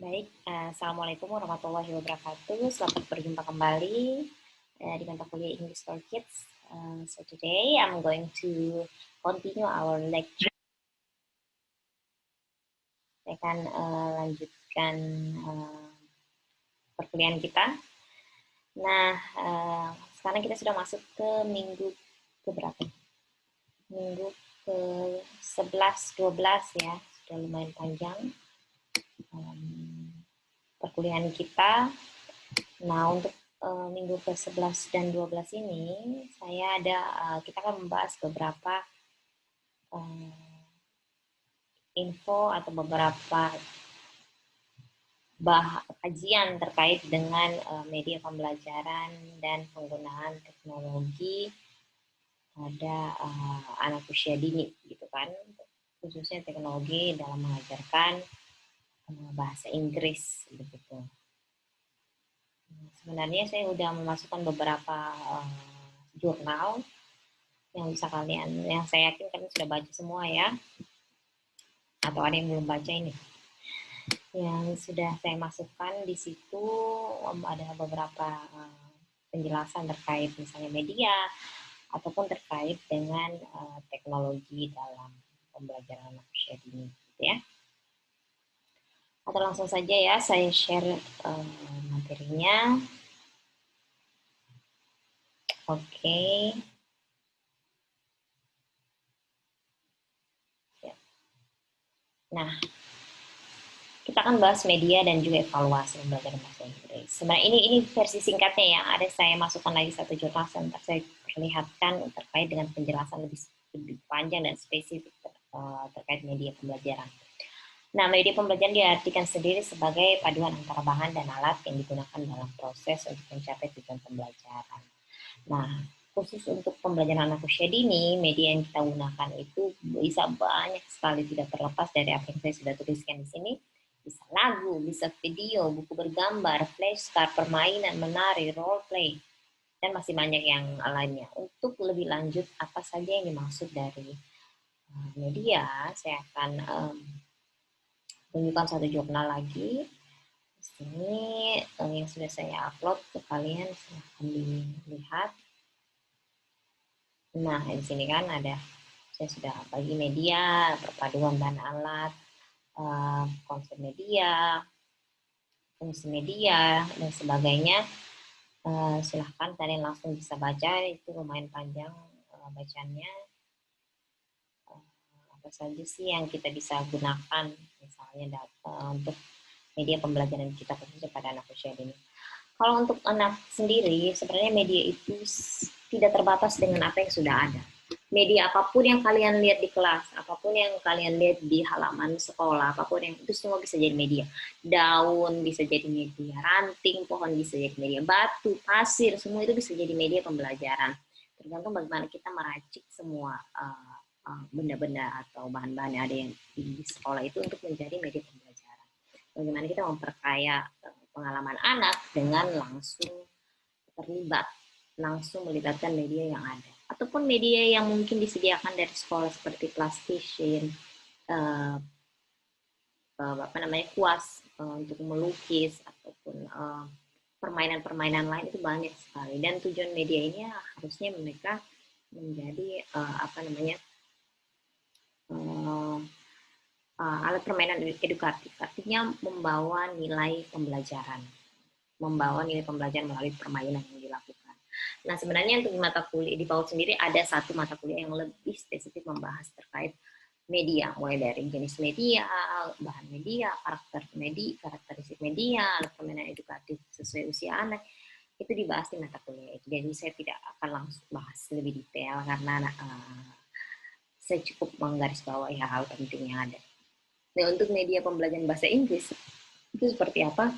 Baik, Assalamualaikum warahmatullahi wabarakatuh. Selamat berjumpa kembali di mata kuliah English for Kids. So today I'm going to continue our lecture. Saya akan lanjutkan perkuliahan kita. Nah, sekarang kita sudah masuk ke minggu ke berapa? Minggu ke 11, 12 ya. Sudah lumayan panjang perkuliahan kita. Nah, untuk minggu ke-11 dan 12 ini, kita akan membahas beberapa info atau beberapa kajian terkait dengan media pembelajaran dan penggunaan teknologi pada anak usia dini, gitu kan, khususnya teknologi dalam mengajarkan bahasa Inggris, begitu. Sebenarnya saya sudah memasukkan beberapa jurnal yang saya yakin kalian sudah baca semua ya, atau ada yang belum baca ini. Yang sudah saya masukkan di situ ada beberapa penjelasan terkait misalnya media ataupun terkait dengan teknologi dalam pembelajaran anak usia dini, gitu ya. Atau langsung saja ya saya share materinya. Oke. Nah, kita akan bahas media dan juga evaluasi pembelajaran bahasa Inggris. Sebenarnya ini versi singkatnya ya. Ada saya masukkan lagi satu jurnal, saya perlihatkan terkait dengan penjelasan lebih panjang dan spesifik terkait media pembelajaran. Nah, media pembelajaran diartikan sendiri sebagai paduan antara bahan dan alat yang digunakan dalam proses untuk mencapai tujuan pembelajaran. Nah, khusus untuk pembelajaran anak usia dini, media yang kita gunakan itu bisa banyak sekali, tidak terlepas dari apa yang saya sudah tuliskan di sini. Bisa lagu, bisa video, buku bergambar, flashcard, permainan, menari, role play, dan masih banyak yang lainnya. Untuk lebih lanjut apa saja yang dimaksud dari media, saya akan tunjukkan satu jurnal lagi. Di sini yang sudah saya upload ke kalian, silahkan dilihat. Nah, di sini kan ada, saya sudah bagi media, perpaduan bahan alat, konsep media, fungsi media, dan sebagainya. Silahkan kalian langsung bisa baca, itu lumayan panjang bacaannya. Apa saja sih yang kita bisa gunakan, misalnya untuk media pembelajaran kita khususnya pada anak usia dini. Kalau untuk anak sendiri, sebenarnya media itu tidak terbatas dengan apa yang sudah ada. Media apapun yang kalian lihat di kelas, apapun yang kalian lihat di halaman sekolah, apapun yang itu semua bisa jadi media. Daun bisa jadi media, ranting pohon bisa jadi media, batu, pasir, semua itu bisa jadi media pembelajaran. Tergantung bagaimana kita meracik semua benda-benda atau bahan-bahan yang ada yang di sekolah itu untuk menjadi media pembelajaran. Bagaimana kita memperkaya pengalaman anak dengan langsung melibatkan media yang ada, ataupun media yang mungkin disediakan dari sekolah seperti plastisien, kuas untuk melukis, ataupun permainan-permainan lain, itu banyak sekali. Dan tujuan media ini harusnya mereka menjadi alat permainan edukatif, artinya membawa nilai pembelajaran melalui permainan yang dilakukan. Nah, sebenarnya untuk mata kuliah di PAUD sendiri ada satu mata kuliah yang lebih spesifik membahas terkait media, mulai dari jenis media, bahan media, karakteristik media, alat permainan edukatif sesuai usia anak, itu dibahas di mata kuliah itu. Jadi saya tidak akan langsung bahas lebih detail karena saya cukup menggarisbawahi hal-hal penting yang ada. Nah, untuk media pembelajaran bahasa Inggris itu seperti apa?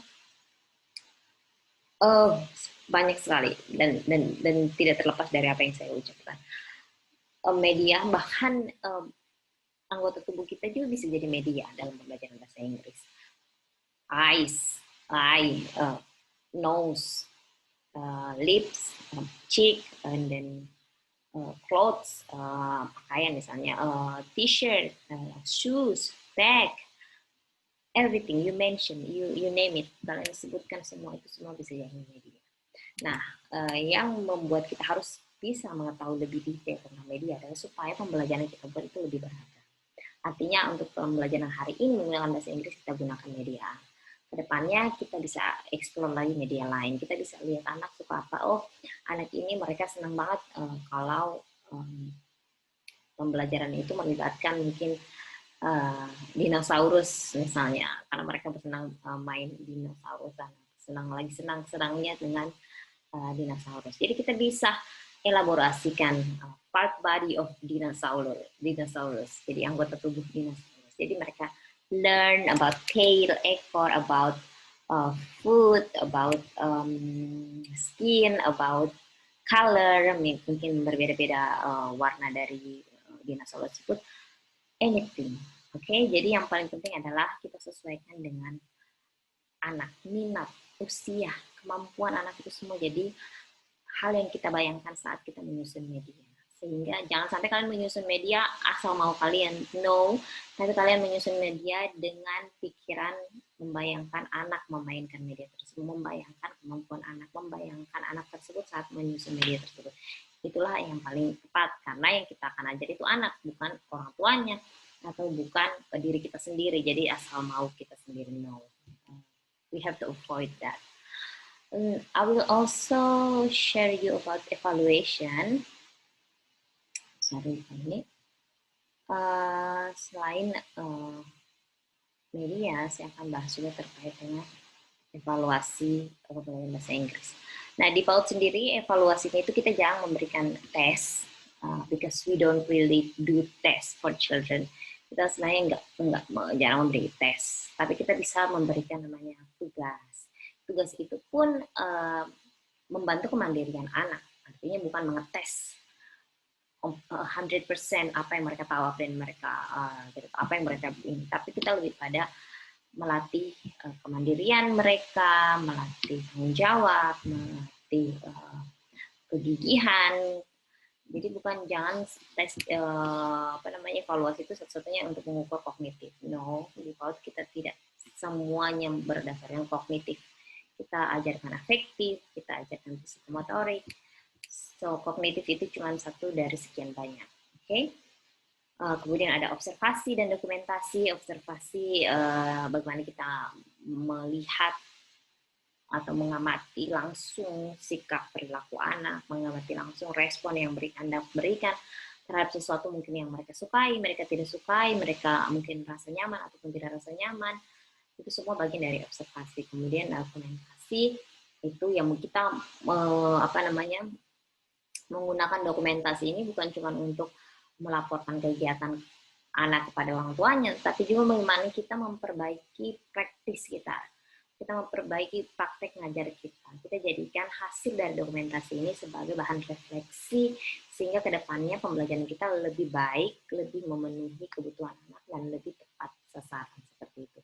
Banyak sekali dan tidak terlepas dari apa yang saya ucapkan. Media, bahkan anggota tubuh kita juga bisa jadi media dalam pembelajaran bahasa Inggris. Eye, nose, lips, cheek, and then clothes, pakaian misalnya, t-shirt, shoes, bag, everything you mention, you name it, kalian sebutkan semua itu semua bisa jadi media. Nah, yang membuat kita harus bisa mengetahui lebih detail tentang media adalah supaya pembelajaran kita buat itu lebih beragam. Artinya untuk pembelajaran hari ini menggunakan bahasa Inggris kita gunakan media. Kedepannya kita bisa explore lagi media lain. Kita bisa lihat anak suka apa. Oh, anak ini mereka senang banget kalau pembelajaran itu melibatkan mungkin dinosaurus misalnya, karena mereka bersenang main dinosaurus, senangnya dengan dinosaurus. Jadi kita bisa elaborasikan part body of dinosaurus. Jadi anggota tubuh dinosaurus. Jadi mereka learn about tail, ekor, about food, about skin, about color, mungkin berbeda-beda warna dari dinosaurus tersebut, anything. Oke, jadi yang paling penting adalah kita sesuaikan dengan anak, minat, usia, kemampuan anak itu semua. Jadi hal yang kita bayangkan saat kita menyusun media. Sehingga jangan sampai kalian menyusun media asal mau kalian. No, tapi kalian menyusun media dengan pikiran membayangkan anak memainkan media tersebut, membayangkan kemampuan anak, membayangkan anak tersebut saat menyusun media tersebut. Itulah yang paling tepat, karena yang kita akan ajar itu anak, bukan orang tuanya, atau bukan diri kita sendiri. Jadi asal mau kita sendiri, no. We have to avoid that. I will also share you about evaluation. Sorry, ini. Selain media, saya akan bahas juga terkait dengan evaluasi pembelajaran bahasa Inggris. Nah, di PAUD sendiri, evaluasinya itu kita jarang memberikan tes, because we don't really do test for children. Kita sebenarnya jarang memberi tes, tapi kita bisa memberikan namanya tugas. Tugas itu pun membantu kemandirian anak, artinya bukan mengetes 100% apa yang mereka tahu, apa yang mereka ini, tapi kita lebih pada melatih kemandirian mereka, melatih tanggung jawab, melatih kegigihan. Jadi bukan jangan tes evaluasi itu satu-satunya untuk mengukur kognitif. No, di PAUD kita tidak semuanya berdasarkan kognitif. Kita ajarkan afektif, kita ajarkan psikomotorik. So, kognitif itu cuma satu dari sekian banyak. Oke? Kemudian ada observasi dan dokumentasi. Observasi bagaimana kita melihat atau mengamati langsung sikap perilaku anak, mengamati langsung respon yang Anda berikan terhadap sesuatu mungkin yang mereka sukai, mereka tidak sukai, mereka mungkin rasa nyaman ataupun tidak rasa nyaman. Itu semua bagian dari observasi. Kemudian dokumentasi itu yang kita menggunakan dokumentasi ini bukan cuma untuk melaporkan kegiatan anak kepada orang tuanya, tapi juga bagaimana kita memperbaiki praktis kita. Kita memperbaiki praktek ngajar kita. Kita jadikan hasil dari dokumentasi ini sebagai bahan refleksi, sehingga kedepannya pembelajaran kita lebih baik, lebih memenuhi kebutuhan anak, dan lebih tepat sasaran, seperti itu.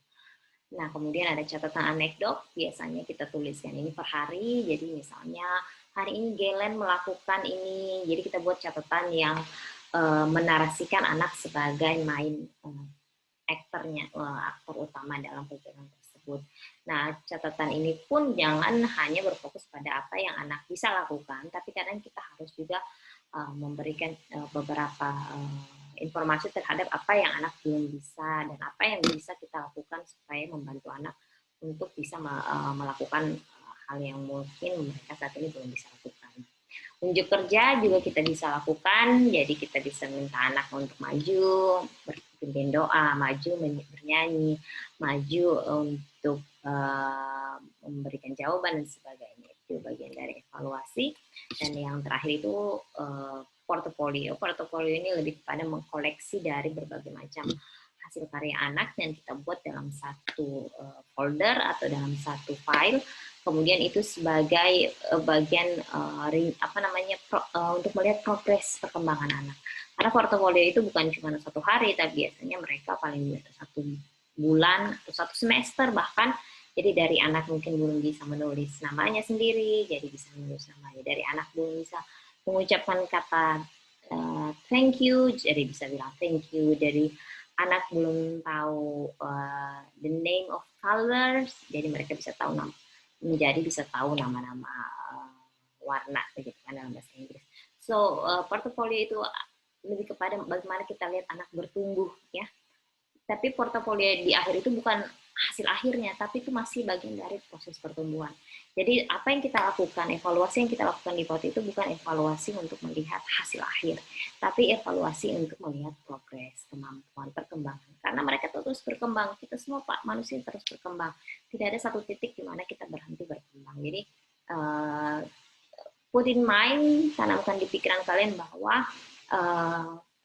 Nah, kemudian ada catatan anekdot, biasanya kita tuliskan ini per hari, jadi misalnya hari ini Galen melakukan ini, jadi kita buat catatan yang menarasikan anak sebagai main aktornya, aktor utama dalam pelajaran tersebut. Nah, catatan ini pun jangan hanya berfokus pada apa yang anak bisa lakukan, tapi kadang kita harus juga memberikan beberapa informasi terhadap apa yang anak belum bisa dan apa yang bisa kita lakukan supaya membantu anak untuk bisa melakukan hal yang mungkin mereka saat ini belum bisa lakukan. Unjuk kerja juga kita bisa lakukan, jadi kita bisa minta anak untuk maju, berpimpin doa, maju bernyanyi, maju untuk memberikan jawaban dan sebagainya. Itu bagian dari evaluasi. Dan yang terakhir itu portofolio. Portofolio ini lebih kepada mengkoleksi dari berbagai macam hasil karya anak yang kita buat dalam satu folder atau dalam satu file. Kemudian itu sebagai bagian untuk melihat progres perkembangan anak. Karena portofolio itu bukan cuma satu hari, tapi biasanya mereka paling satu bulan atau satu semester bahkan. Jadi dari anak mungkin belum bisa menulis namanya sendiri, jadi bisa menulis namanya. Dari anak belum bisa mengucapkan kata thank you, jadi bisa bilang thank you. Dari anak belum tahu the name of colors, jadi mereka bisa tahu bisa tahu nama-nama warna begitu kan dalam bahasa Inggris. So portofolio itu lebih kepada bagaimana kita lihat anak bertumbuh ya. Tapi portofolio di akhir itu bukan hasil akhirnya, tapi itu masih bagian dari proses pertumbuhan. Jadi apa yang kita lakukan, evaluasi yang kita lakukan di POT itu bukan evaluasi untuk melihat hasil akhir, tapi evaluasi untuk melihat progres, kemampuan, perkembangan. Karena mereka terus berkembang, kita semua Pak manusia terus berkembang. Tidak ada satu titik di mana kita berhenti berkembang. Jadi put in mind, tanamkan di pikiran kalian bahwa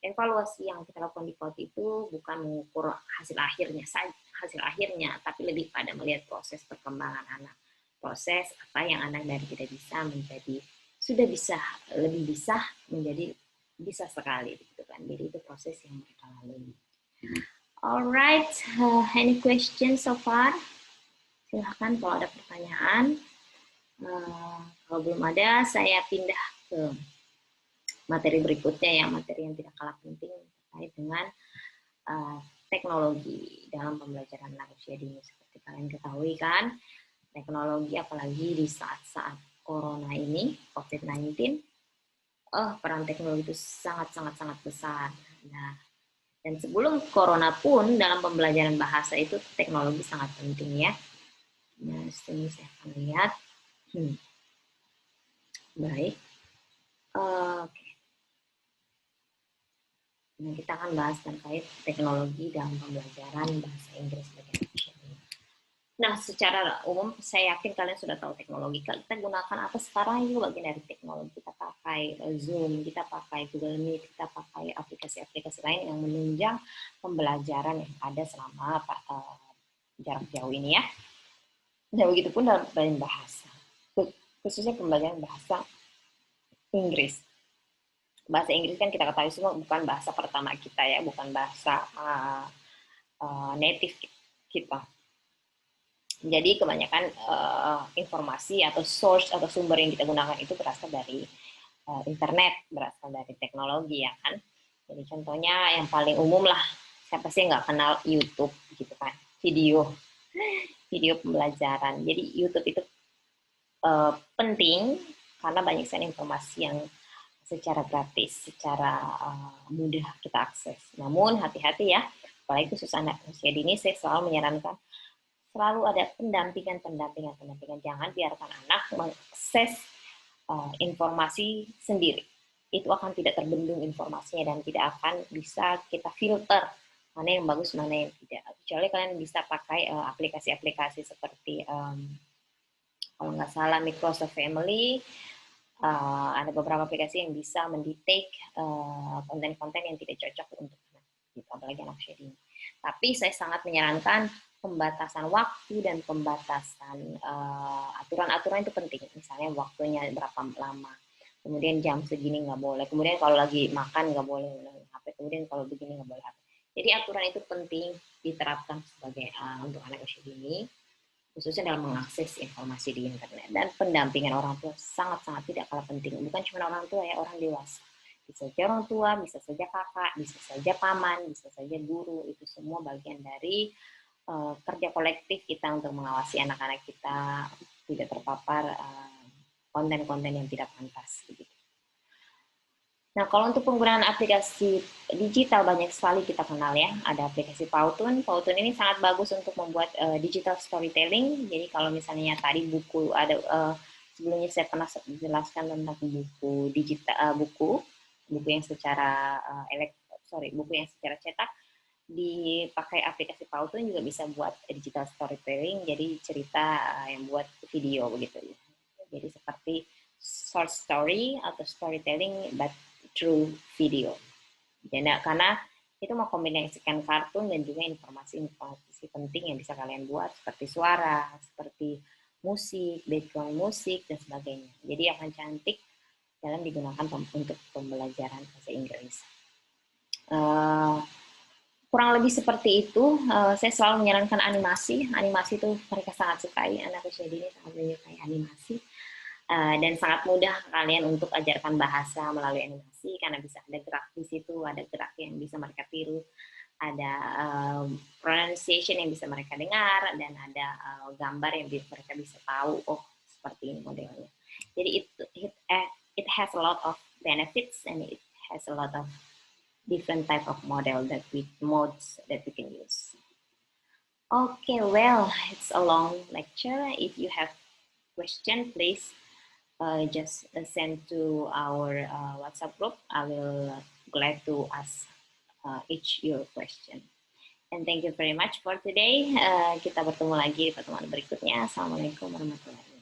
evaluasi yang kita lakukan di POT itu bukan mengukur hasil akhirnya, tapi lebih pada melihat proses perkembangan anak, proses apa yang anak dari tidak bisa menjadi sudah bisa, lebih bisa menjadi bisa sekali, gitu kan. Jadi itu proses yang mereka lalui. Alright, any questions so far? Silahkan kalau ada pertanyaan. Kalau belum ada, saya pindah ke materi berikutnya ya, materi yang tidak kalah penting terkait dengan teknologi dalam pembelajaran anak usia dini. Seperti kalian ketahui kan, teknologi apalagi di saat-saat corona ini, COVID-19, peran teknologi itu sangat besar. Nah, dan sebelum corona pun dalam pembelajaran bahasa itu teknologi sangat penting ya. Nah, sini saya akan lihat. Baik. Oke. Nah, kita akan bahas terkait teknologi dalam pembelajaran bahasa Inggris bagi anak usia dini. Nah, secara umum saya yakin kalian sudah tahu teknologi. Kita gunakan apa sekarang itu bagian dari teknologi. Kita pakai Zoom, kita pakai Google Meet, kita pakai aplikasi-aplikasi lain yang menunjang pembelajaran yang ada selama jarak jauh ini ya. Nah, begitu pun dalam pembelajaran bahasa, khususnya pembelajaran bahasa Inggris. Bahasa Inggris kan kita ketahui semua bukan bahasa pertama kita ya, bukan bahasa native kita. Jadi kebanyakan informasi atau source atau sumber yang kita gunakan itu berasal dari internet, berasal dari teknologi ya kan. Jadi contohnya yang paling umum lah, siapa sih nggak kenal YouTube gitu kan, video pembelajaran. Jadi YouTube itu penting karena banyak sekali informasi yang secara gratis, secara mudah kita akses. Namun hati-hati ya, apalagi khusus anak usia dini, saya selalu menyarankan selalu ada pendampingan. Jangan biarkan anak mengakses informasi sendiri. Itu akan tidak terbendung informasinya dan tidak akan bisa kita filter mana yang bagus, mana yang tidak. Kecuali kalian bisa pakai aplikasi-aplikasi seperti kalau nggak salah Microsoft Family, ada beberapa aplikasi yang bisa mendetek konten-konten yang tidak cocok untuk anak, gitu, apalagi anak usia dini. Tapi saya sangat menyarankan pembatasan waktu dan pembatasan aturan-aturan itu penting. Misalnya waktunya berapa lama, kemudian jam segini nggak boleh, kemudian kalau lagi makan nggak boleh HP, kemudian kalau begini nggak boleh HP. Jadi aturan itu penting diterapkan sebagai untuk anak usia dini, khususnya dalam mengakses informasi di internet. Dan pendampingan orang tua sangat-sangat tidak kalah penting. Bukan cuma orang tua ya, orang dewasa. Bisa saja orang tua, bisa saja kakak, bisa saja paman, bisa saja guru. Itu semua bagian dari kerja kolektif kita untuk mengawasi anak-anak kita tidak terpapar konten-konten yang tidak pantas. Gitu. Nah, kalau untuk penggunaan aplikasi digital banyak sekali kita kenal ya. Ada aplikasi Powtoon. Powtoon ini sangat bagus untuk membuat digital storytelling. Jadi kalau misalnya tadi buku ada sebelumnya saya pernah jelaskan tentang buku digital, buku yang secara buku yang secara cetak dipakai aplikasi Powtoon juga bisa buat digital storytelling. Jadi cerita yang buat video begitu. Jadi seperti short story atau storytelling but through video. Jadi, karena itu mengkombinasikan kartun dan juga informasi penting yang bisa kalian buat seperti suara, seperti musik, background musik dan sebagainya. Jadi akan cantik dalam digunakan untuk pembelajaran bahasa Inggris. Kurang lebih seperti itu. Saya selalu menyarankan animasi. Animasi itu mereka sangat sukai, anak usia dini sangat menyukai animasi. Dan sangat mudah kalian untuk ajarkan bahasa melalui animasi karena bisa ada gerak di situ, ada gerak yang bisa mereka tiru. ada pronunciation yang bisa mereka dengar, dan ada gambar yang mereka bisa tahu, oh seperti ini modelnya. Jadi it has a lot of benefits, and it has a lot of different type of modes that we can use. Okay, well, it's a long lecture. If you have question, please just send to our WhatsApp group. I will glad to ask each your question. And thank you very much for today. Kita bertemu lagi di pertemuan berikutnya. Assalamualaikum warahmatullahi wabarakatuh.